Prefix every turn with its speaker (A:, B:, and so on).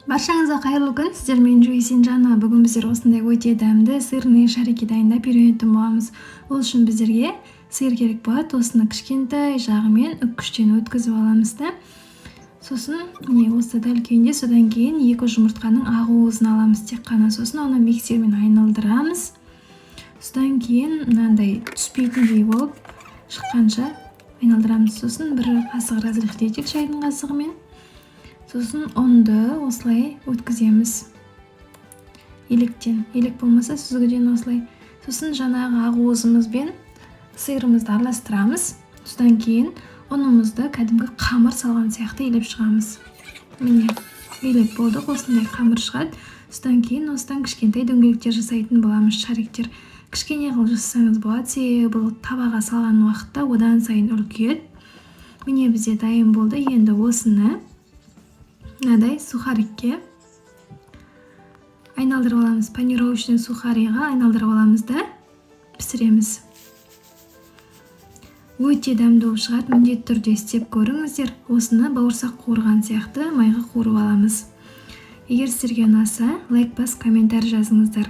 A: Баршаңызға қайырлы күн. Сіздер мен Жуйсин Жана. Бүгін біздер осындай өте дәмді сырный шарики дайындап үйренетін боламыз. Ол үшін біздерге сыр керек болады. Осыны кішкентай жағымен үккіштен өткізіп аламыз да. Сосын міне осы дәл күйінде, содан кейін 2 жұмыртқаның ақ уызын аламыз тек қана. Сосын оны миксермен айналдырамыз. Содан кейін мынандай түспейтіндей болып шыққанша айналдырамыз. Сосын 1 қасық разрыхлитель шайдың қасығымен. Сосын онды осылай өткіземіз. Елек болмаса сүзгіден осылай. Сосын жаңағы ақ уызымызбен сырымызды араластырамыз. Содан кейін ұнымызды кәдімгі қамыр салған сияқты илеп шығамыз. Міне, илеп болдық, осындай қамыр шығады. Содан кейін осыдан кішкентай дөңгелектер жасайтын боламыз, шариктер. Кішкене қылып жасасаңыз болады, себебі бұл табаға салған уақытта одан сайын үлкейеді. Міне бізде дайын болды. Енді осыны мынадай сухарикке айналдырып аламыз. Панировочный сухариға айналдырып аламыз да пісіреміз. Өте дәмді болып шығады. Міндетті түрде істеп көріңіздер. Осыны бауырсақ қуырған сияқты майға қуырып аламыз. Егер сіздерге ұнаса, лайк бас, комментарий жазыңыздар.